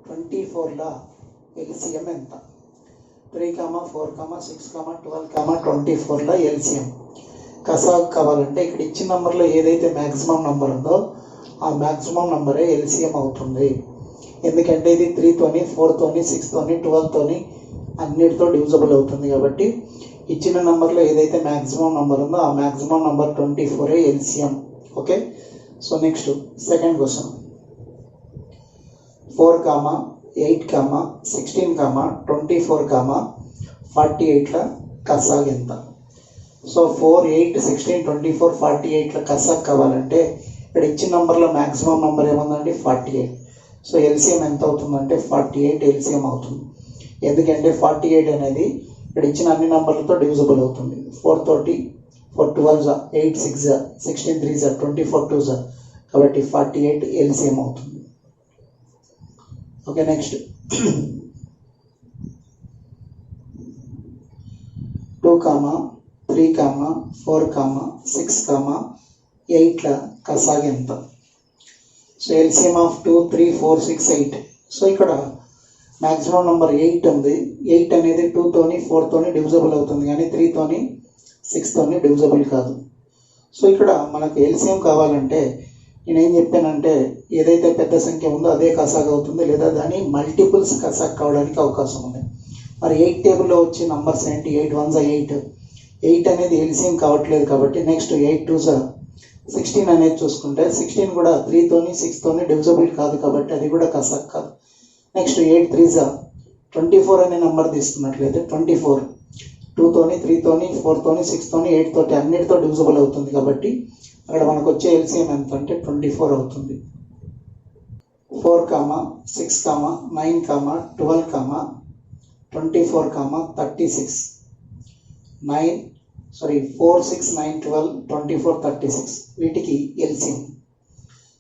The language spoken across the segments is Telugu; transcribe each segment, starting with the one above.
24ల ఎల్సిఎం ఎంత? 3, 4, 6, 12, 24ల ఎల్సిఎం కసాగు కావాలంటే ఇక్కడ ఇచ్చిన నెంబర్లో ఏదైతే మ్యాక్సిమం నెంబర్ ఉందో ఆ మ్యాక్సిమం నెంబరే ఎల్సిఎం అవుతుంది. ఎందుకంటే ఇది 3తోని 4తోని 6తోని 12తోని అన్నిటితో డివిజబుల్ అవుతుంది. కాబట్టి ఇచ్చిన నెంబర్లో ఏదైతే మ్యాక్సిమం నెంబర్ ఉందో ఆ maximum number 24 LCM. Okay, so next second question. 4, 8, 16, 24, 48ల కసాగ్ ఎంత? సో 4, 8, 16, 24, 48ల కసాగ్ కావాలంటే ఇక్కడ ఇచ్చిన నెంబర్లో మ్యాక్సిమం నెంబర్ ఏముందండి? 48. సో ఎల్సిఎం ఎంత అవుతుందంటే 48 ఎల్సిఎం అవుతుంది. ఎందుకంటే 48 అనేది ఇక్కడ ఇచ్చిన అన్ని నెంబర్లతో డివిజిబుల్ అవుతుంది. 4 తోటి 4 12, 8 6, 16 3, 24 2, కాబట్టి 48 ఎల్సిఎం అవుతుంది. ఓకే, నెక్స్ట్ 2, 3, 4, 6, 8ల కసాగ్ ఎంత? So LCM of 2, 3, 4, 6, 8. సో ఇక్కడ మ్యాక్సిమం నెంబర్ 8 ఉంది. 8 అనేది 2తోని 4తోని డివిజబుల్ అవుతుంది, కానీ 3తోని 6తోని డివిజబుల్ కాదు. సో ఇక్కడ మనకు ఎల్సిఎం కావాలంటే నేనేం చెప్పానంటే ఏదైతే పెద్ద సంఖ్య ఉందో అదే కసాగ్ అవుతుంది, లేదా దాని మల్టిపుల్స్ కసాగ్ కావడానికి అవకాశం ఉంది. మరి 8 టేబుల్లో వచ్చే నంబర్స్ ఏంటి? 8 1 8. 8 అనేది ఎల్సిఎం కావట్లేదు కాబట్టి నెక్స్ట్ 8 2, 16 అనేది చూసుకుంటే 16 కూడా 3తోని 6తోని డివిజబుల్ కాదు కాబట్టి అది కూడా కసాగ్ కాదు. నెక్స్ట్ 8 3, 24 అనే నెంబర్ తీసుకున్నట్లయితే 24 2తోని 3తోని 4తోని 6తోని 8తోటి అన్నిటితో డివిజబుల్ అవుతుంది కాబట్టి అక్కడ మనకు వచ్చే ఎల్సిఎం ఎంత అంటే 24 అవుతుంది. 4, 6, 9, 12, 24, 36. 4, 6, 9, 12, 24, 36 వీటికి ఎల్సిఎం.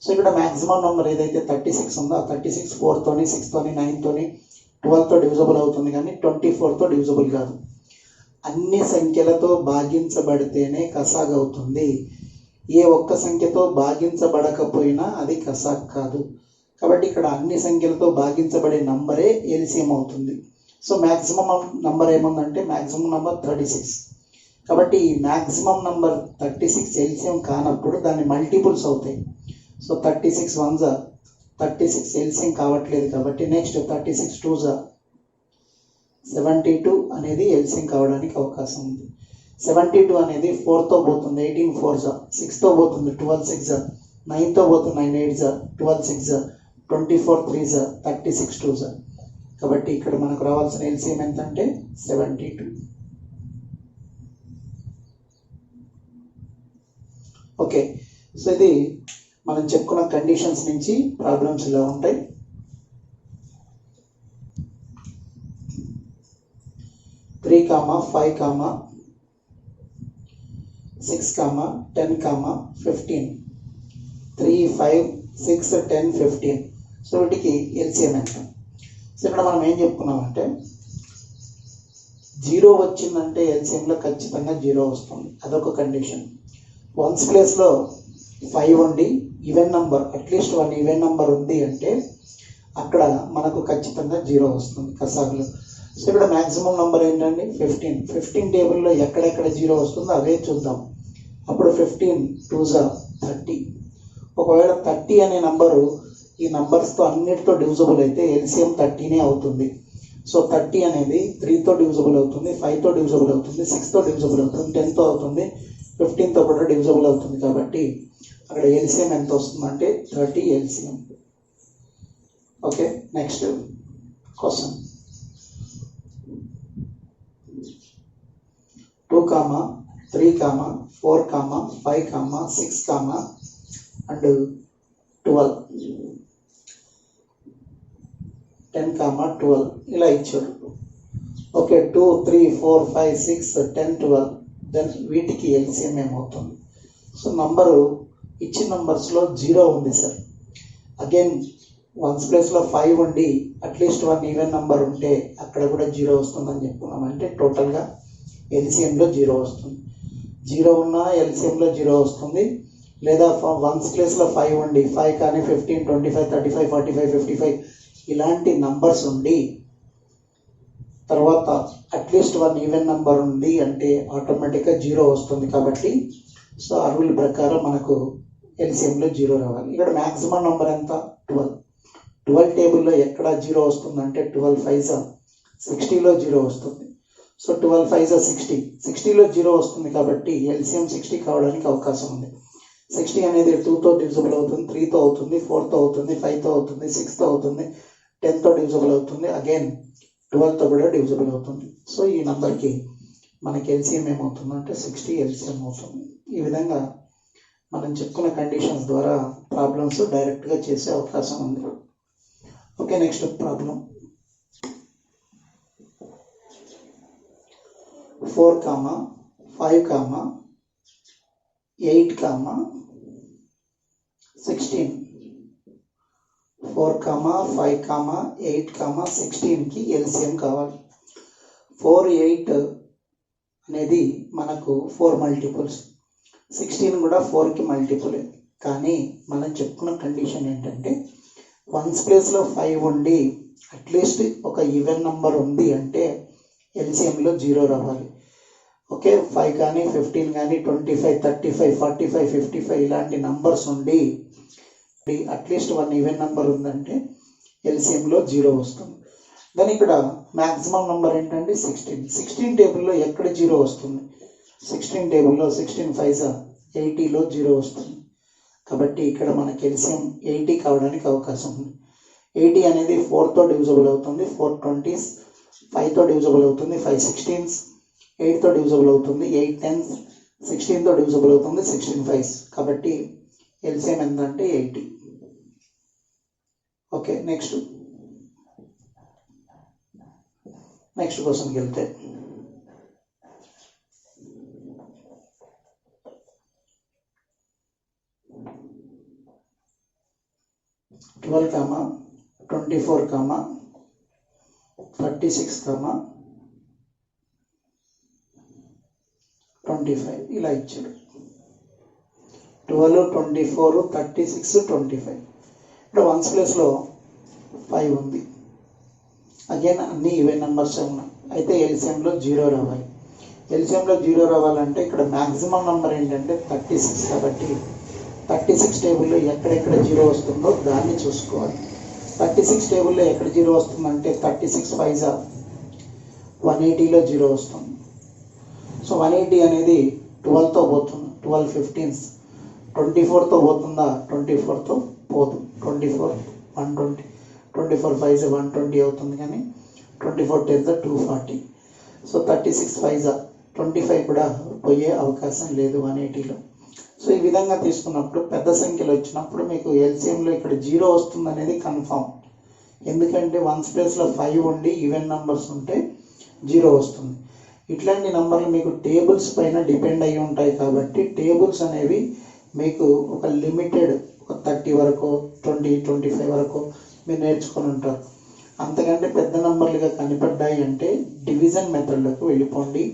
సో ఇక్కడ మ్యాక్సిమం నెంబర్ ఏదైతే 36 ఉందో ఆ 36 4తోని 6తోని 9తోని 12తో డివిజబుల్ అవుతుంది, కానీ 24తో డివిజబుల్ కాదు. అన్ని సంఖ్యలతో భాగించబడితేనే కసాగ్ అవుతుంది. ఏ ఒక్క సంఖ్యతో భాగించబడకపోయినా అది కసాగ్ కాదు. కాబట్టి ఇక్కడ అన్ని సంఖ్యలతో భాగించబడే నంబరే ఎల్సిఎం అవుతుంది. సో మ్యాక్సిమం నంబర్ ఏముందంటే మ్యాక్సిమం నంబర్ 36. కాబట్టి ఈ మ్యాక్సిమం నంబర్ 36 ఎల్సిఎం కానప్పుడు దాని మల్టిపుల్స్ అవుతాయి. సో 36 1, 36 ఎల్సిఎం కావట్లేదు కాబట్టి నెక్స్ట్ 36 2, 72 అనేది ఎల్సిఎం కావడానికి అవకాశం ఉంది. 72 అనేది 4తో పోతుంది, 18 4, 6తో పోతుంది 12 6, 9తో పోతుంది 9 8, 12 6, 24 3, 36 2. కాబట్టి ఇక్కడ మనకు రావాల్సిన ఎల్సిఎం ఎంత అంటే 72. ఓకే, సో ఇది మనం చెప్పుకున్న కండిషన్స్ నుంచి ప్రాబ్లమ్స్ ఇలా ఉంటాయి. త్రీ 5, 6, 10, 15. 3, 5, 6, 10, 15. సో వీటికి ఎల్సిఎం ఎంత? సో ఇక్కడ మనం ఏం చెప్పుకున్నామంటే 0 వచ్చిందంటే ఎల్సిఎంలో ఖచ్చితంగా 0 వస్తుంది, అదొక కండిషన్. వన్స్ ప్లేస్లో 5 ఉండి even number at least 1 even number ఉంది అంటే అక్కడ మనకు ఖచ్చితంగా 0 వస్తుంది కసాగులో. సో ఇక్కడ మ్యాక్సిమం నెంబర్ ఏంటండి 15. 15 టేబుల్లో ఎక్కడెక్కడ 0 వస్తుందో అవే చూద్దాం. అప్పుడు 15 2, 30. ఒకవేళ 30 అనే నంబరు ఈ నంబర్స్తో అన్నిటితో డివిజబుల్ అయితే ఎల్సిఎం 30నే అవుతుంది. సో 30 అనేది 3తో డివిజబుల్ అవుతుంది, 5తో డివిజబుల్ అవుతుంది, 6తో డివిజబుల్ అవుతుంది, 10తో అవుతుంది, 15తో కూడా డివిజబుల్ అవుతుంది. కాబట్టి అక్కడ ఎల్సిఎం ఎంత వస్తుందంటే 30 LCM. Okay, next question. 2, 3, 4, 5, 6, and 12. 10, 12 ఇలా ఇచ్చారు. ఓకే, 2, 3, 4, 5, 6, 10, 12. దెన్ వీటికి ఎల్సిఎం ఏమవుతుంది? సో నంబరు ఇచ్చిన నంబర్స్లో 0 ఉంది సార్. అగైన్ వన్స్ ప్లేస్లో 5 ఉండి అట్లీస్ట్ 1 ఈవెన్ నెంబర్ ఉంటే అక్కడ కూడా 0 వస్తుందని చెప్పుకున్నాం. అంటే టోటల్గా ఎల్సిఎంలో 0 వస్తుంది. 0 ఉన్నా ఎల్సిఎంలో 0 వస్తుంది, లేదా వన్స్ ప్లేస్లో 5 ఉండి 5 కానీ 15, 25, 35, 45, 55 ఇలాంటి నంబర్స్ ఉండి తర్వాత అట్లీస్ట్ 1 ఈవెన్ నెంబర్ ఉంది అంటే ఆటోమేటిక్గా 0 వస్తుంది. కాబట్టి సో ఆ రూల్ ప్రకారం మనకు ఎల్సిఎంలో 0 రావాలి. ఇక్కడ మ్యాక్సిమం నెంబర్ ఎంత 12. 12 టేబుల్లో ఎక్కడ 0 వస్తుందంటే 12 5 60లో 0 వస్తుంది. సో 12 5 60, 60లో 0 వస్తుంది కాబట్టి ఎల్సిఎం 60 కావడానికి అవకాశం ఉంది. 60 అనేది 2తో డివిజిబుల్ అవుతుంది, 3తో అవుతుంది, 4తో అవుతుంది, 5తో అవుతుంది, 6తో అవుతుంది, 10తో డివిజిబుల్ అవుతుంది, అగైన్ 12తో కూడా డివిజిబుల్ అవుతుంది. సో ఈ నెంబర్కి మనకి ఎల్సిఎం ఏమవుతుందంటే 60 ఎల్సిఎం అవుతుంది. ఈ విధంగా మనం చెప్పుకున్న కండిషన్స్ ద్వారా ప్రాబ్లమ్స్ డైరెక్ట్గా చేసే అవకాశం ఉంది. Okay, next problem 4, 5, 8, 16. 4, 5, 8, 16కి ఎల్సిఎం కావాలి. 4, 8 అనేది మనకు 4 మల్టిపుల్స్, 16 కూడా 4కి మల్టిపులే. కానీ మనం చెప్పుకున్న కండిషన్ ఏంటంటే వన్స్ ప్లేస్లో 5 ఉండి అట్లీస్ట్ ఒక ఈవెన్ నెంబర్ ఉంది అంటే ఎల్సిఎంలో 0 రావాలి. ఓకే, 5 కానీ 15 కానీ 25, 35, 45, 55 ఇలాంటి నంబర్స్ ఉండి అట్లీస్ట్ 1 ఈవెన్ నెంబర్ ఉందంటే ఎల్సిఎంలో 0 వస్తుంది. కానీ ఇక్కడ మ్యాక్సిమం నెంబర్ ఏంటంటే 16. 16 టేబుల్లో ఎక్కడ 0 వస్తుంది? 16 టేబుల్లో 16 5 80లో 0 వస్తుంది. కాబట్టి ఇక్కడ మనకి ఎల్సిఎం 80 కావడానికి అవకాశం ఉంది. 80 అనేది 4తో డివిజిబుల్ అవుతుంది, 4 20s, 5తో డివిజిబుల్ అవుతుంది, 5 16s, 8తో డివిజిబుల్ అవుతుంది, 8 10s, 16తో డివిజిబుల్ అవుతుంది, 16 5s. కాబట్టి ఎల్సిఎం ఎంతంటే 80. ఓకే, నెక్స్ట్ క్వశ్చన్కి వెళ్తే 12, 24, 36, 25 ఇలా ఇచ్చాడు. 12, 24, 36, 25. ఇక్కడ వన్స్ ప్లేస్లో 5 ఉంది. అగైన్ అన్ని ఈవెన్ నెంబర్స్ ఉన్నాయి. అయితే ఎల్సిఎంలో 0 రావాలి. ఎల్సిఎంలో 0 రావాలంటే ఇక్కడ మ్యాక్సిమం నెంబర్ ఏంటంటే 36. కాబట్టి 36 టేబుల్లో ఎక్కడెక్కడ 0 వస్తుందో దాన్ని చూసుకోవాలి. 36 టేబుల్లో ఎక్కడ 0 వస్తుందంటే 36 5 180లో 0 వస్తుంది. సో 180 అనేది 12తో పోతుంది, 12 15s. 24తో పోతుందా? 24తో పోదు. 24 120, 24 5 120 అవుతుంది, కానీ 24 10 240. సో 36 5 25 కూడా పోయే అవకాశం లేదు 180లో. సో ఈ విధంగా తీసుకున్నప్పుడు పెద్ద సంఖ్యలో వచ్చినప్పుడు మీకు ఎల్సిఎంలో ఇక్కడ 0 వస్తుంది అనేది కన్ఫామ్. ఎందుకంటే వన్స్ ప్లేస్లో 5 ఉండి ఈవెన్ నెంబర్స్ ఉంటే 0 వస్తుంది. ఇట్లాంటి నెంబర్లు మీకు టేబుల్స్ పైన డిపెండ్ అయ్యి ఉంటాయి. కాబట్టి టేబుల్స్ అనేవి మీకు ఒక లిమిటెడ్, ఒక 30 వరకు 20 25 వరకు మీరు నేర్చుకొని ఉంటారు. అంతకంటే పెద్ద నెంబర్లుగా కనిపడ్డాయి అంటే డివిజన్ మెథడ్లోకి వెళ్ళిపోండి.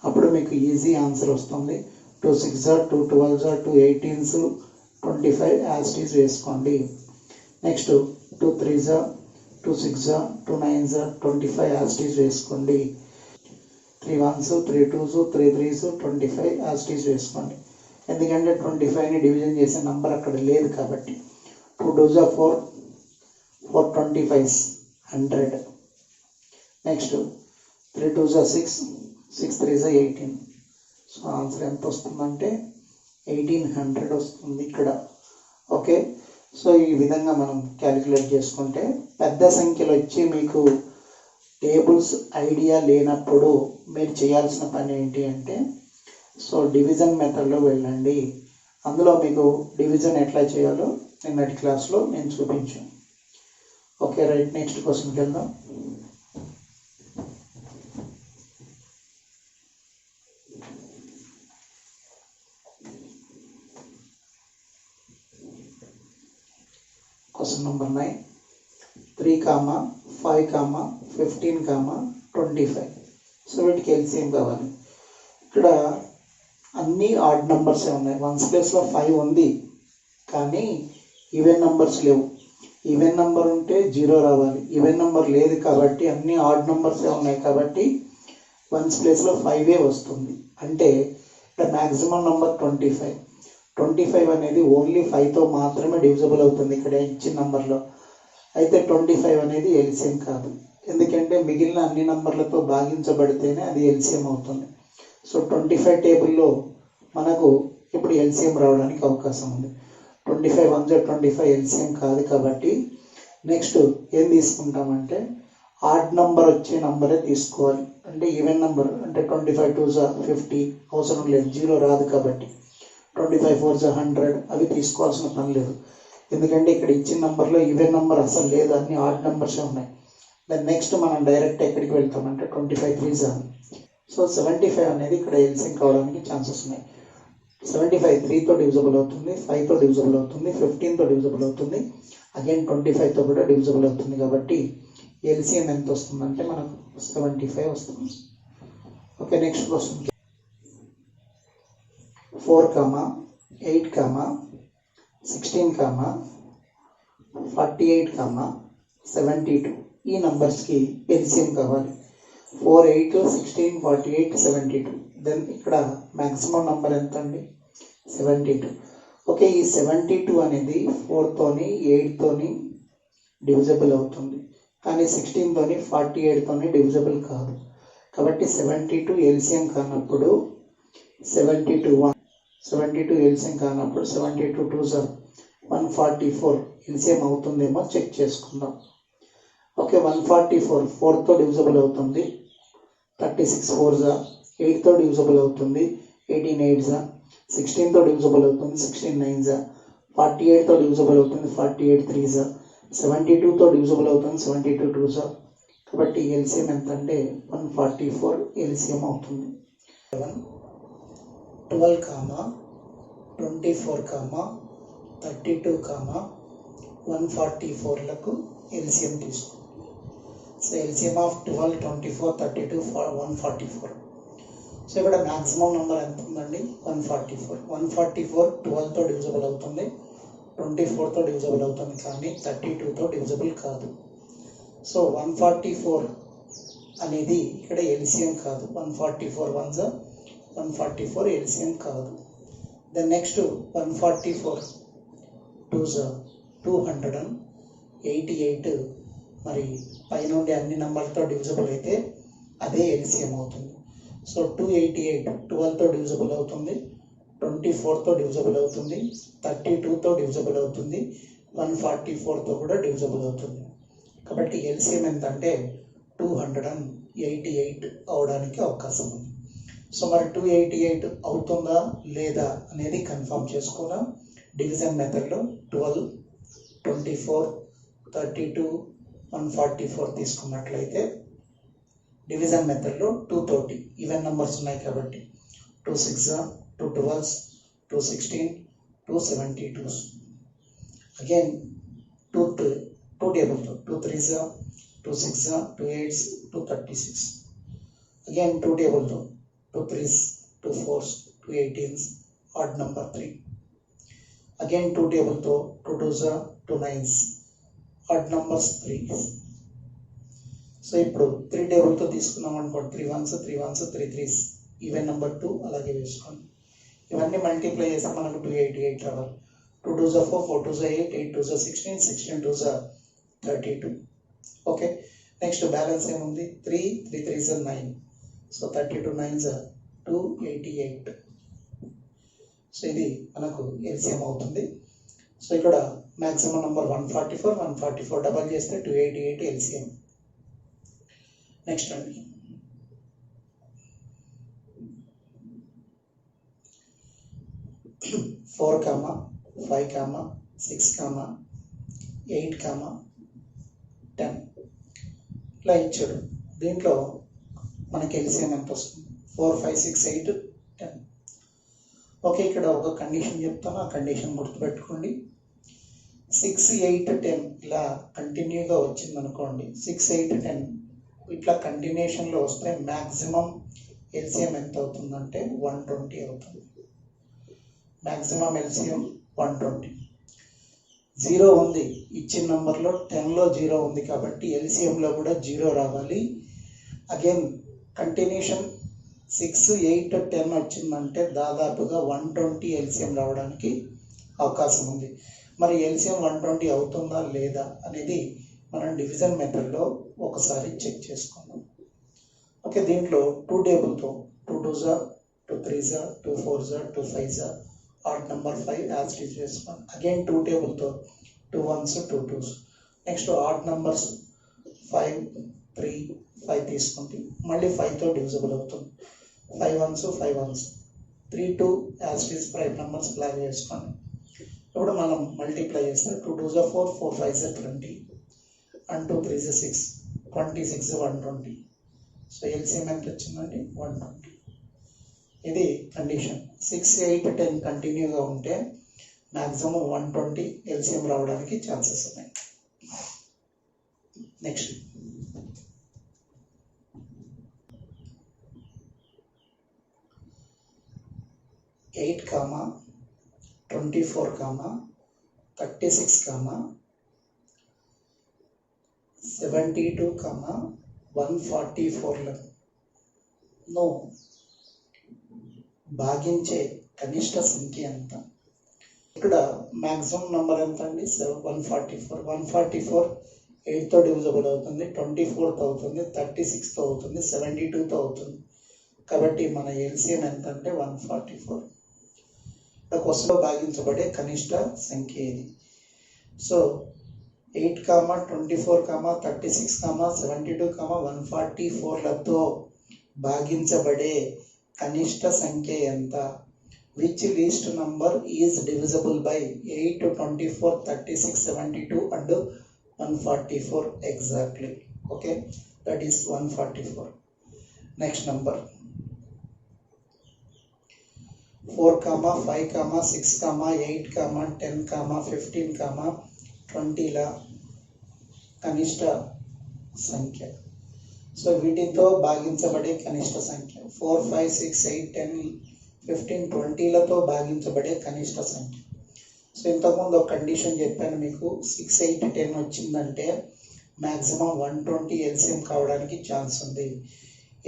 అప్పుడు మీకు ఈజీ ఆన్సర్ వస్తుంది. 2 6 2 12 2 18s 25 యాజ్ ఇట్ ఈజ్ వేసుకోండి. Next 2 3 2 6 2 9s 25 as it is వేసుకోండి. 3 1s 3 2s 3 3s 25 as it is వేసుకోండి. ఎందుకంటే 25ని డివిజన్ చేసే నెంబర్ అక్కడ లేదు కాబట్టి. 2 2s 4 4 25s 100. Next 3 2s 6 6 3s 18. So answer ఎంత వస్తుందంటే 1800 వస్తుంది ఇక్కడ. ఓకే, సో ఈ విధంగా మనం క్యాలిక్యులేట్ చేసుకుంటే పెద్ద సంఖ్యలో వచ్చి మీకు టేబుల్స్ ఐడియా లేనప్పుడు మీరు చేయాల్సిన పని ఏంటి అంటే సో డివిజన్ మెథడ్లో వెళ్ళండి. అందులో మీకు డివిజన్ ఎట్లా చేయాలో నిన్నటి క్లాస్లో నేను చూపించాను. ఓకే రైట్, నెక్స్ట్ క్వశ్చన్కి వెళ్దాం. Question number 9. 3, 5, 15, 25. సో వీటికి ఎల్సిఎం కావాలి. ఇక్కడ అన్ని ఆడ్ నెంబర్సే ఉన్నాయి. వన్స్ ప్లేస్లో 5 ఉంది కానీ ఈవెన్ నెంబర్స్ లేవు. ఈవెన్ నెంబర్ ఉంటే 0 రావాలి. ఈవెన్ నెంబర్ లేదు కాబట్టి అన్ని ఆడ్ నెంబర్సే ఉన్నాయి కాబట్టి వన్స్ ప్లేస్లో 5 వస్తుంది. అంటే ఇక్కడ మ్యాక్సిమం నెంబర్ 25. 25 అనేది ఓన్లీ 5తో మాత్రమే డివిజిబుల్ అవుతుంది ఇక్కడ ఇచ్చిన నెంబర్లో. అయితే 25 అనేది ఎల్సిఎం కాదు, ఎందుకంటే మిగిలిన అన్ని నంబర్లతో భాగించబడితేనే అది ఎల్సిఎం అవుతుంది. సో 25 టేబుల్లో మనకు ఇప్పుడు ఎల్సిఎం రావడానికి అవకాశం ఉంది. 25 1 25 ఎల్సిఎం కాదు కాబట్టి నెక్స్ట్ ఏం తీసుకుంటామంటే ఆడ్ నంబర్ వచ్చే నంబరే తీసుకోవాలి. అంటే ఈవెన్ నెంబర్ అంటే 25 2 50 అవసరం లేదు, 0 రాదు కాబట్టి 25 4 100 అవి తీసుకోవాల్సిన పని లేదు. ఎందుకంటే ఇక్కడ ఇచ్చిన నెంబర్లో ఈవెన్ నెంబర్ అసలు లేదు, అన్ని ఆడ్ నెంబర్సే ఉన్నాయి. దెన్ నెక్స్ట్ మనం డైరెక్ట్ ఎక్కడికి వెళ్తామంటే 25 3 సో 75 అనేది ఇక్కడ ఎల్సిఎం కావడానికి ఛాన్సెస్ ఉన్నాయి. 75 3తో డివిజిబుల్ అవుతుంది, 5తో డివిజిబుల్ అవుతుంది, 15తో డివిజిబుల్ అవుతుంది, అగైన్ 25తో కూడా డివిజిబుల్ అవుతుంది. కాబట్టి ఎల్సిఎం ఎంత వస్తుందంటే మనకు 75 వస్తుంది. ఓకే, నెక్స్ట్ క్వశ్చన్ 4, 8, 16, 48, 72 ఈ నంబర్స్కి ఎల్సిఎం కావాలి. 4, 8, 16, 48, 72. దెన్ ఇక్కడ మ్యాక్సిమం నెంబర్ ఎంత అండి? 72. ఓకే, ఈ 72 అనేది 4తోని 8తోని డివిజిబుల్ అవుతుంది, కానీ 16తోని 48తోని డివిజిబుల్ కాదు. కాబట్టి 72 ఎల్సిఎం కానప్పుడు 72 ఎల్సిఎం కానప్పుడు 72 2 144 ఎల్సిఎం అవుతుందేమో చెక్ చేసుకుందాం. ఓకే, 144 4తో డివిజిబుల్ అవుతుంది, 36 4 8తో డివిజిబుల్ అవుతుంది, 18 8 16తో డివిజిబుల్ అవుతుంది, 16 9 48తో డివిజిబుల్ అవుతుంది, 48 3 72తో డివిజిబుల్ అవుతుంది, 72 2 కాబట్టి ఎల్సిఎం ఎంత అంటే 144 ఎల్సిఎం అవుతుంది. 12, 24, 32, 144లకు ఎల్సిఎం తీసుకోండి. So LCM of 12, 24, 32, 144. సో ఇక్కడ మ్యాక్సిమం నెంబర్ ఎంత ఉందండి? 144. 144 12తో డివిజిబుల్ అవుతుంది, 24తో డివిజిబుల్ అవుతుంది, కానీ 32తో డివిజిబుల్ కాదు. సో 144 అనేది ఇక్కడ ఎల్సిఎం కాదు. 144 1 144 ఎల్సిఎం కాదు. దెన్ నెక్స్ట్ 144 2 288 మరి పైనుండి అన్ని నెంబర్తో డివిజిబుల్ అయితే అదే ఎల్సిఎం అవుతుంది. సో 288 12తో డివిజిబుల్ అవుతుంది, 24తో డివిజిబుల్ అవుతుంది, 32తో డివిజిబుల్ అవుతుంది, 144తో కూడా డివిజిబుల్ అవుతుంది. కాబట్టి ఎల్సిఎం ఎంత అంటే 288 అవడానికి అవకాశం ఉంది. సో మరి 288 అవుతుందా లేదా అనేది కన్ఫర్మ్ చేసుకున్నాం. డివిజన్ మెథడ్లో 12, 24, 32, 144 తీసుకున్నట్లయితే డివిజన్ మెథడ్లో 2 తోటి ఈవెన్ నెంబర్స్ ఉన్నాయి కాబట్టి 2 6 2 12 2 16 2 72 అగైన్ 2 టేబుల్తో 2 3 2 6 2 8 2 36 అగైన్ 2 టేబుల్తో 2 3 2 4 2 18 ఆడ్ నెంబర్ 3 అగైన్ 2 టేబుల్తో 2 2 2 9 ఆడ్ నెంబర్స్ 3. సో ఇప్పుడు 3 టేబుల్తో తీసుకున్నాం అనుకోండి, 3 1s 3 1s 3 3s even number 2 అలాగే వేసుకోండి. ఇవన్నీ మల్టిప్లై చేస్తే మనకు 288 రావాలి. 2 2 4 4 2 8 8 2 16 16 2 32. ఓకే, నెక్స్ట్ బ్యాలెన్స్ ఏముంది? 3 3 3 9. సో 32 9 288. సో ఇది మనకు ఎల్సిఎం అవుతుంది. సో ఇక్కడ మ్యాక్సిమం నెంబర్ 144 డబల్ చేస్తే 288 ఎల్సిఎం. నెక్స్ట్ అండి 4, 5, 6, 8, 10 ఇట్లా ఇచ్చాడు. దీంట్లో మనకి ఎల్సిఎం ఎంత వస్తుంది? 4 5 6 8 10. ఓకే, ఇక్కడ ఒక కండిషన్ చెప్తాను, ఆ కండిషన్ గుర్తుపెట్టుకోండి. 6 8 10 ఇలా కంటిన్యూగా వచ్చింది అనుకోండి, 6 8 10 ఇట్లా కంటిన్యూషన్లో వస్తే మ్యాక్సిమం ఎల్సిఎం ఎంత అవుతుందంటే 120 అవుతుంది. Maximum LCM 120. జీరో ఉంది, ఇచ్చిన నెంబర్లో 10లో జీరో ఉంది కాబట్టి ఎల్సిఎంలో కూడా జీరో రావాలి. అగైన్ కంటిన్యూషన్ 6, 8, 10 వచ్చిందంటే దాదాపుగా 120 ఎల్సిఎం రావడానికి అవకాశం ఉంది. మరి ఎల్సిఎం 120 అవుతుందా లేదా అనేది మనం డివిజన్ మెథడ్లో ఒకసారి చెక్ చేసుకుందాం. ఓకే, దీంట్లో 2 టేబుల్తో 2 2s 2 3s 2 4s 2 5s odd number 5 as it is వేసుకోండి. అగైన్ 2 టేబుల్తో 2 1s 2 2s. Next odd numbers 5 3 5 తీసుకుంటే మళ్ళీ 5తో డివిజిబుల్ అవుతుంది. 5 1s 5 1s 3 2 as it is prime numbers లాగా వేసుకోండి. ఇప్పుడు మనం మల్టిప్లై చేస్తే 2 2s 4 4 5s 20 and 2 3s 6 26 120. So LCM ఎంత వచ్చిందండి 120. ఇది కండిషన్. 6 8 10 కంటిన్యూగా ఉంటే మ్యాక్సిమం 120 ఎల్సిఎం రావడానికి ఛాన్సెస్ ఉన్నాయి. నెక్స్ట్ 8, 24, 36, 72, 144లను భాగించే కనిష్ట సంఖ్య ఎంత? ఇక్కడ మ్యాక్సిమం నెంబర్ ఎంత అండి? 144. 144 8తో డివిజిబుల్ అవుతుంది, 24తో అవుతుంది, 36తో అవుతుంది, 72తో అవుతుంది. కాబట్టి మన ఎల్సిఎం ఎంత అంటే 144. క్వశ్చన్లో భాగించబడే కనిష్ట సంఖ్య ఇది. సో 8, 24, 36, 72, 144లతో భాగించబడే కనిష్ట సంఖ్య ఎంత? Which least number is divisible by 8, 24, 36, 72 and 144 exactly. Okay, that is 144. Next number 4, 5, 6, 8, 10, 15, 20ల కనిష్ట సంఖ్య. సో వీటితో భాగించబడే కనిష్ట సంఖ్య 4, 5, 6, 8, 10, 15, 20లతో భాగించబడే కనిష్ట సంఖ్య. సో ఇంతకుముందు ఒక కండిషన్ చెప్పాను మీకు, 6, 8, 10 వచ్చిందంటే మ్యాక్సిమం 120 ఎల్సిఎం కావడానికి ఛాన్స్ ఉంది.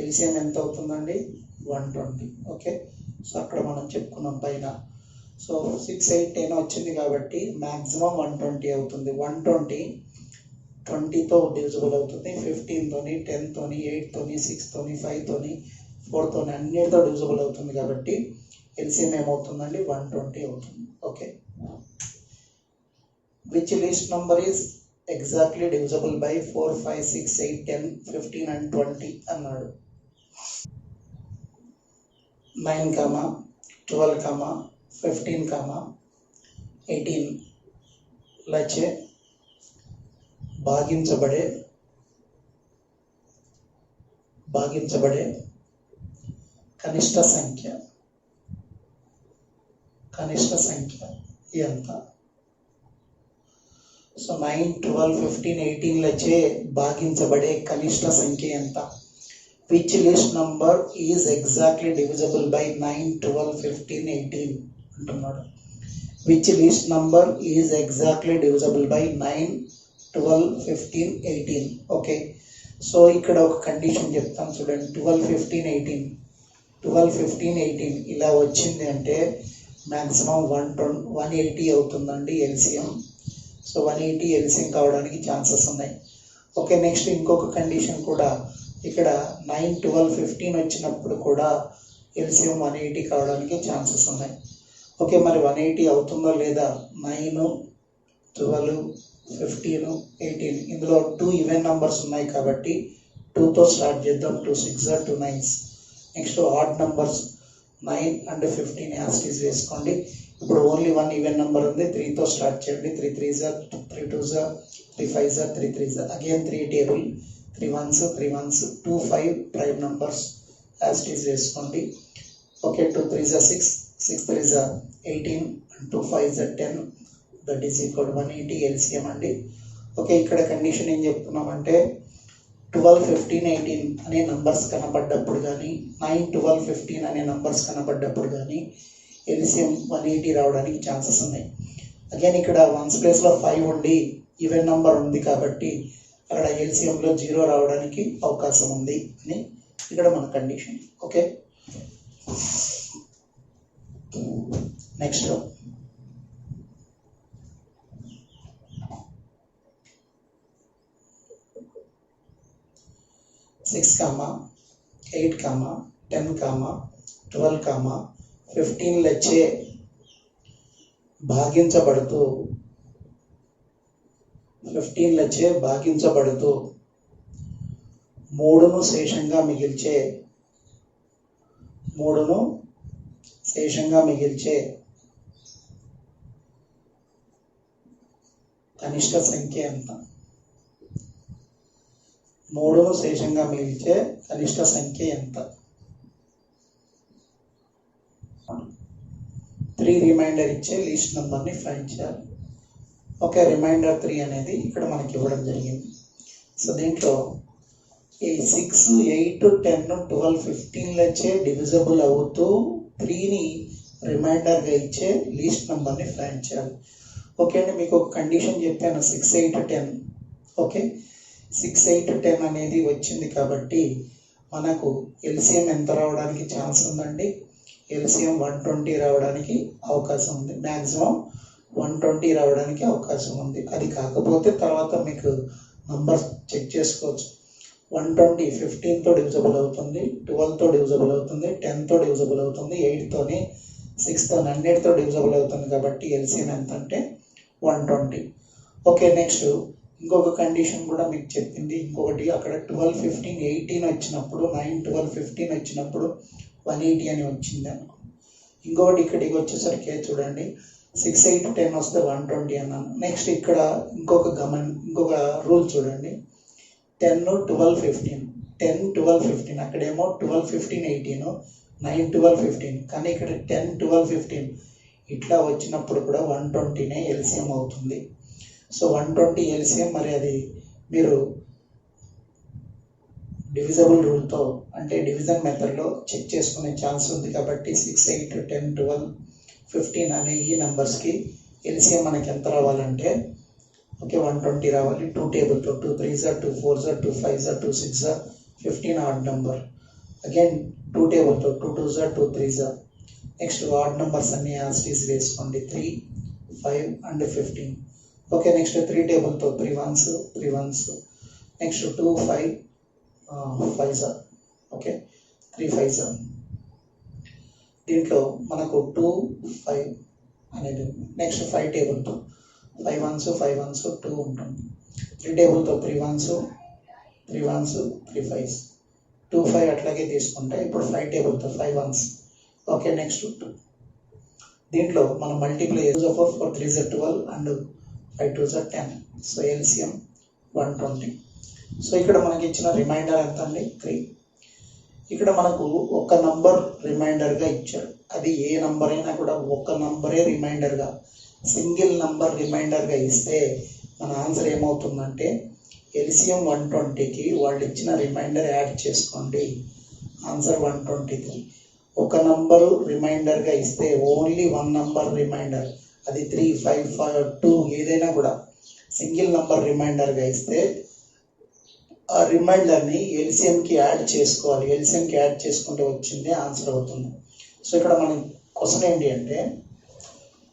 ఎల్సిఎం ఎంత అవుతుందండి? 120. ఓకే, సో అక్కడ మనం చెప్పుకున్నాం పైన. సో 6, 8, 10 వచ్చింది కాబట్టి మ్యాక్సిమం 120 అవుతుంది. 120 20తో డివిజిబుల్ అవుతుంది, 15తోని, 10తోని, 8తోని, 6తోని, 5తోని, 4తోని అన్నిటితో డివిజిబుల్ అవుతుంది. కాబట్టి ఎల్సిఎం ఏమవుతుందండి? 120 అవుతుంది. Okay, which least number is exactly divisible by 4, 5, 6, 8, 10, 15 and 20 అన్నాడు. 9, 12, 15, 18 లచే భాగించబడే కనిష్ట సంఖ్య ఎంత? సో 9, 12, 15, 18 లచే భాగించబడే కనిష్ట సంఖ్య ఎంత? Which list number is exactly divisible by 9, 12, 15, 18 అంటున్నాడు. Which list number is exactly divisible by 9, 12, 15, 18. Okay, so ఇక్కడ ఒక కండిషన్ చెప్తాను చూడండి. 12, 15, 18 ఇలా వచ్చింది అంటే మ్యాక్సిమం 180 అవుతుందండి ఎల్సిఎం. సో 180 ఎల్సిఎం కావడానికి ఛాన్సెస్ ఉన్నాయి. ఓకే, నెక్స్ట్ ఇంకొక కండిషన్ కూడా ఇక్కడ 9, 12, 15 వచ్చినప్పుడు కూడా ఎల్సిఎం 180 కావడానికి ఛాన్సెస్ ఉన్నాయి. ఓకే, మరి 180 అవుతుందో లేదా? 9, 12, 15, 18 ఇందులో 2 ఈవెన్ నంబర్స్ ఉన్నాయి కాబట్టి 2తో స్టార్ట్ చేద్దాం. 2 6 2 9s. Next odd numbers 9 and 15 యాస్టీస్ వేసుకోండి. ఇప్పుడు ఓన్లీ 1 ఈవెన్ నెంబర్ ఉంది, 3తో స్టార్ట్ చేయండి. 3 3s 3 2s 3 5s 3 3s. Again 3 table, 3 1s 3 1s 2 5 prime numbers as it is వేసుకోండి. Okay, 2 3s 6 6 3s 18 2 5s 10. That is equal 180 LCM అండి. ఓకే, ఇక్కడ కండిషన్ ఏం చెప్తున్నామంటే 12, 15, 18 అనే నంబర్స్ కనపడ్డప్పుడు కానీ 9, 12, 15 అనే నంబర్స్ కనపడ్డప్పుడు కానీ ఎల్సిఎం 180 రావడానికి ఛాన్సెస్ ఉన్నాయి. అగైన్ ఇక్కడ వన్స్ ప్లేస్లో 5 ఉండి ఈవెన్ నెంబర్ ఉంది కాబట్టి అక్కడ ఎల్సిఎంలో 0 రావడానికి అవకాశం ఉంది అని ఇక్కడ మన కండిషన్. ఓకే, నెక్స్ట్ 6, 8, 10, 12, 15 లచే భాగించబడుతూ 3ను శేషంగా మిగిల్చే కనిష్ట సంఖ్య ఎంత? 3ను శేషంగా మిగిల్చే కనిష్ట సంఖ్య ఎంత? 3 రిమైండర్ ఇచ్చే లీస్ట్ నెంబర్ని ఫైండ్ చేయాలి. ఓకే, రిమైండర్ 3 అనేది ఇక్కడ మనకి ఇవ్వడం జరిగింది. సో దీంట్లో ఈ 6, 8, 10, 12, 15 లచే డివిజబుల్ అవుతూ 3ని రిమైండర్గా ఇచ్చే లీస్ట్ నెంబర్ని ఫైండ్ చేయాలి. ఓకే అండి, మీకు ఒక కండిషన్ చెప్పాను 6, 8, 10. ఓకే, 6, 8, 10 అనేది వచ్చింది కాబట్టి మనకు ఎల్సిఎం ఎంత రావడానికి ఛాన్స్ ఉందండి? ఎల్సిఎం 120 రావడానికి అవకాశం ఉంది. మ్యాక్సిమం 120 రావడానికి అవకాశం ఉంది. అది కాకపోతే తర్వాత మీకు నంబర్ చెక్ చేసుకోవచ్చు. 120 15తో డివిజబుల్ అవుతుంది, 12తో డివిజబుల్ అవుతుంది, 10తో డివిజబుల్ అవుతుంది, 8తోని, 6తో, అన్నిటితో డివిజబుల్ అవుతుంది. కాబట్టి ఎల్సిఎం ఎంత అంటే 120. ఓకే, నెక్స్ట్ ఇంకొక కండిషన్ కూడా మీకు చెప్పింది. ఇంకొకటి అక్కడ 12, 15, 18 వచ్చినప్పుడు 9, 12, 15 వచ్చినప్పుడు 180 అని వచ్చింది అనుకో. ఇంకొకటి ఇక్కడికి వచ్చేసరికి చూడండి 6, 8, 10 వస్తే 120 అన్నాను. నెక్స్ట్ ఇక్కడ ఇంకొక రూల్ చూడండి. 10, 12, 15, 10, 12, 15, అక్కడేమో 12, 15, 18, 9, 12, 15, కానీ ఇక్కడ 10, 12, 15 ఇట్లా వచ్చినప్పుడు కూడా 120నే ఎల్సిఎం అవుతుంది. సో 120 ఎల్సిఎం, మరి అది మీరు డివిజబుల్ రూల్తో అంటే డివిజన్ మెథడ్లో చెక్ చేసుకునే ఛాన్స్ ఉంది. కాబట్టి 6, 8, 10, 12, 15 అనే ఈ నెంబర్స్కి ఎల్సిఎం మనకి ఎంత రావాలంటే ఓకే 120 రావాలి. 2 టేబుల్తో 2 3s, 2 4s, 2 5s, 2 6s, 15 odd number. Again 2 టేబుల్తో 2 2s, 2 3s. Next odd numbers అన్ని యాస్టీస్ వేసుకోండి 3, 5 and 15. Okay, next 3 టేబుల్తో 3 1s, 3 1s. Next 2 5 5s. Okay, 3 5s. దీంట్లో మనకు 2 5 అనేది. నెక్స్ట్ 5 టేబుల్తో 5 1s, 5 1s, 2 ఉంటుంది. 3 టేబుల్తో 3 1s, 3 1s, 3 5s, 2 5 అట్లాగే తీసుకుంటే ఇప్పుడు 5 టేబుల్తో 5 1s. Okay, next 2. దీంట్లో మనం multiply 4 4 3s 12 and 5 2s 10. So LCM 120. So ఇక్కడ మనకి ఇచ్చిన రిమైండర్ ఎంత అండి? 3. ఇక్కడ మనకు ఒక నంబర్ రిమైండర్గా ఇచ్చాడు. అది ఏ నంబర్ అయినా కూడా ఒక నంబరే రిమైండర్గా, సింగిల్ నంబర్ రిమైండర్గా ఇస్తే మన ఆన్సర్ ఏమవుతుందంటే ఎల్సిఎం 120కి వాళ్ళు ఇచ్చిన రిమైండర్ యాడ్ చేసుకోండి, ఆన్సర్ 123. ఒక నంబరు రిమైండర్గా ఇస్తే ఓన్లీ 1 నంబర్ రిమైండర్, అది 3 5 5 2 ఏదైనా కూడా సింగిల్ నంబర్ రిమైండర్గా ఇస్తే ఆ రిమైండర్ని ఎల్సిఎంకి యాడ్ చేసుకోవాలి. ఎల్సిఎంకి యాడ్ చేసుకుంటే వచ్చింది ఆన్సర్ అవుతుంది. సో ఇక్కడ మన క్వశ్చన్ ఏంటి అంటే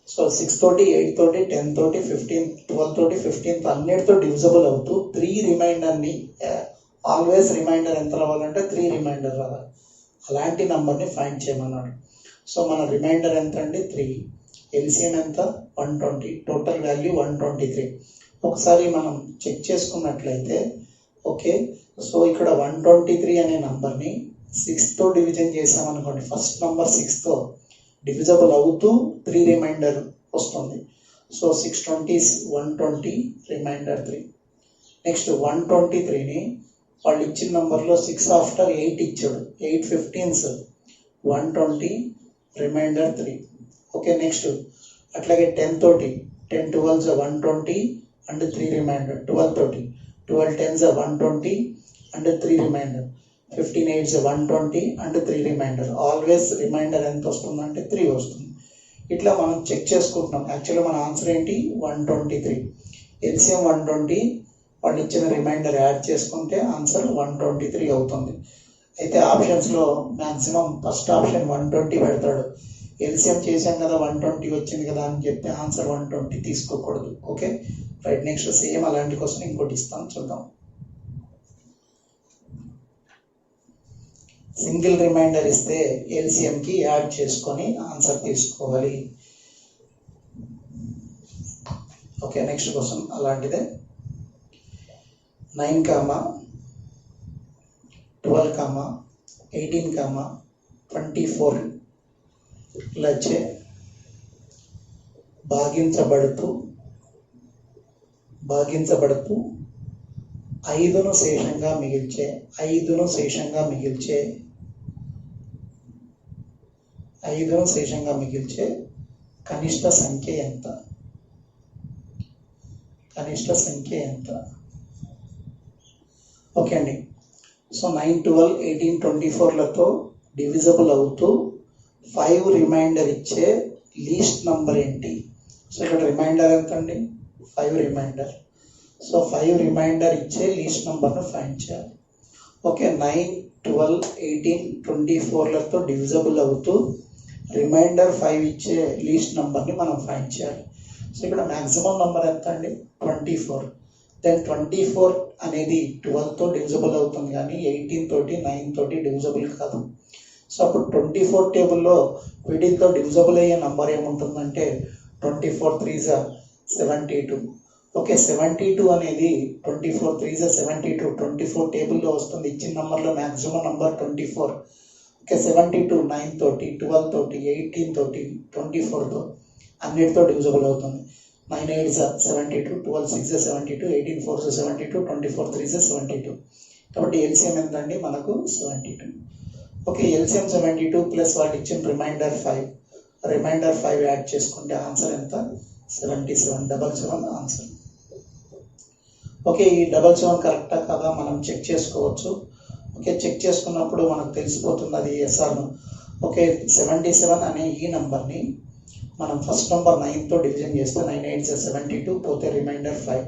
సో 6 తోటి 8 తోటి 10 తోటి 15 12 తోటి 15 అన్నిటితో డివిజబుల్ అవుతూ 3 రిమైండర్ని ఆల్వేస్ రిమైండర్ ఎంత రావాలంటే 3 రిమైండర్ రావాలి. అలాంటి నెంబర్ని ఫైండ్ చేయమన్నాడు. సో మన రిమైండర్ ఎంత అండి? 3. ఎల్సిఎం ఎంత? 120. Total value 123. ఒకసారి మనం చెక్ చేసుకున్నట్లయితే ఓకే, సో ఇక్కడ 123 అనే నంబర్ని 6తో డివిజన్ చేసామనుకోండి. ఫస్ట్ నంబర్ 6తో డివిజబుల్ అవుతూ 3 రిమైండర్ వస్తుంది. So 6 20s 120 reminder 3. నెక్స్ట్ 123ని వాళ్ళు ఇచ్చిన నెంబర్లో 6 ఆఫ్టర్ 8 ఇచ్చాడు. 8 15s 120 రిమైండర్ 3. ఓకే, నెక్స్ట్ అట్లాగే 10 తోటి 10 12s 120 అండ్ 3 రిమైండర్. 12 తోటి 12 10s 120 and 3 reminder. 15 8s 120 and 3 reminder. Always reminder ఎంత వస్తుందంటే 3 వస్తుంది. ఇట్లా మనం చెక్ చేసుకుంటున్నాం. యాక్చువల్గా మన ఆన్సర్ ఏంటి 123. ఎల్సిఎం 120, వాళ్ళు ఇచ్చిన రిమైండర్ యాడ్ చేసుకుంటే ఆన్సర్ 123 అవుతుంది. అయితే ఆప్షన్స్లో మ్యాక్సిమం ఫస్ట్ ఆప్షన్ 120 పెడతాడు. ఎల్సిఎం చేశాం కదా 120 వచ్చింది కదా అని చెప్పి ఆన్సర్ 120 తీసుకోకూడదు. Okay right. నెక్స్ట్ సేమ్ అలాంటి క్వశ్చన్ ఇంకోటి ఇస్తాను, చూద్దాం. సింగిల్ రిమైండర్ ఇస్తే ఎల్సిఎంకి యాడ్ చేసుకొని ఆన్సర్ తీసుకోవాలి. ఓకే నెక్స్ట్ క్వశ్చన్ అలాంటిదే. 9, 12, 18, 24 లచే భాగించబడుతూ 5ను శేషంగా మిగిల్చే కనిష్ట సంఖ్య ఎంత? ఓకే అండి. సో 9, 12, 18, 24లతో డివిజబుల్ అవుతూ 5 రిమైండర్ ఇచ్చే లీస్ట్ నంబర్ ఏంటి? సో ఇక్కడ రిమైండర్ ఎంత అండి? 5 రిమైండర్. సో 5 రిమైండర్ ఇచ్చే లీస్ట్ నంబర్ను ఫైండ్ చేయాలి. ఓకే 9, 12, 18, 24లతో డివిజబుల్ అవుతూ రిమైండర్ 5 ఇచ్చే లీస్ట్ నంబర్ని మనం ఫైండ్ చేయాలి. సో ఇక్కడ మ్యాక్సిమం నంబర్ ఎంత అండి? 24. దెన్ 24 అనేది 12తో డివిజబుల్ అవుతుంది కానీ 18 తోటి 9 తోటి డివిజబుల్ కాదు. సో అప్పుడు 24 టేబుల్లో వీటితో డివిజబుల్ అయ్యే నంబర్ ఏముంటుందంటే 24 3s 72. ఓకే 72 అనేది 24 3s 72 24 టేబుల్లో వస్తుంది. ఇచ్చిన నంబర్లో మ్యాక్సిమం నంబర్ 24. ఓకే 72 9 తోటి 12 తోటి 18 తోటి 24తో అన్నిటితో డివిజబుల్ అవుతుంది. 9 8s 72, 12 6s 72, 18 4s 72, 24 3s 72. కాబట్టి ఎల్సిఎం ఎంత అండి? మనకు 72. ఓకే ఎల్సిఎం 72 ప్లస్ వాళ్ళు ఇచ్చిన రిమైండర్ 5 యాడ్ చేసుకుంటే ఆన్సర్ ఎంత? 77. 77 ఆన్సర్. ఓకే ఈ 77 కరెక్టా కదా మనం చెక్ చేసుకోవచ్చు. ఓకే చెక్ చేసుకున్నప్పుడు మనకు తెలిసిపోతుంది అది ఎస్ఆర్ను. ఓకే 77 అనే ఈ నెంబర్ని మనం ఫస్ట్ నెంబర్ 9తో డివిజన్ చేస్తే 9 8s 72 పోతే రిమైండర్ 5.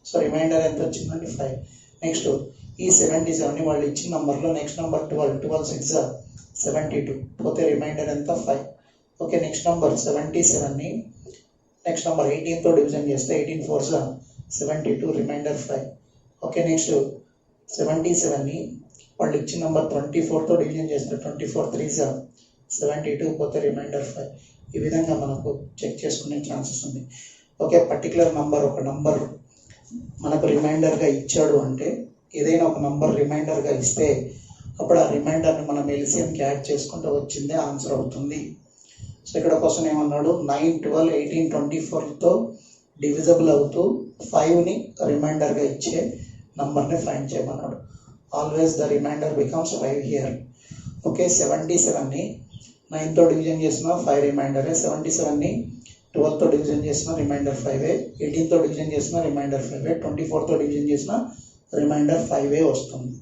సో రిమైండర్ ఎంత వచ్చిందండి? 5. నెక్స్ట్ ఈ 77ని వాళ్ళు ఇచ్చిన నెంబర్లో నెక్స్ట్ నెంబర్ 12 6s 72 పోతే రిమైండర్ ఎంత? 5. ఓకే నెక్స్ట్ నెంబర్ 77ని నెక్స్ట్ నెంబర్ 18తో డివిజన్ చేస్తే 18 4s 72 రిమైండర్ 5. ఓకే నెక్స్ట్ 77ని వాళ్ళు ఇచ్చిన నెంబర్ 24తో డివిజన్ చేస్తే 24 3s 72 పోతే రిమైండర్ 5. ఈ విధంగా మనకు చెక్ చేసుకునే ఛాన్సెస్ ఉంది. ఓకే పర్టికులర్ నంబర్ ఒక నంబర్ మనకు రిమైండర్గా ఇచ్చాడు అంటే ఏదైనా ఒక నంబర్ రిమైండర్గా ఇస్తే అప్పుడు ఆ రిమైండర్ని మనం ఎల్సిఎంకి యాడ్ చేసుకుంటూ వచ్చిందే ఆన్సర్ అవుతుంది. సో ఇక్కడ క్వశ్చన్ ఏమన్నాడు? 9, 12, 18, 24తో డివిజబుల్ అవుతూ 5ని రిమైండర్గా ఇచ్చే నంబర్ని ఫైండ్ చేయమన్నాడు. Always the remainder becomes 5 here. Okay 77ని 9తో డివిజన్ చేసిన 5 రిమైండరే, 77ని 12తో డివిజన్ చేసిన రిమైండర్ 5, 18తో డివిజన్ చేసిన రిమైండర్ 5, 24తో డివిజన్ చేసిన రిమైండర్ 5 వస్తుంది.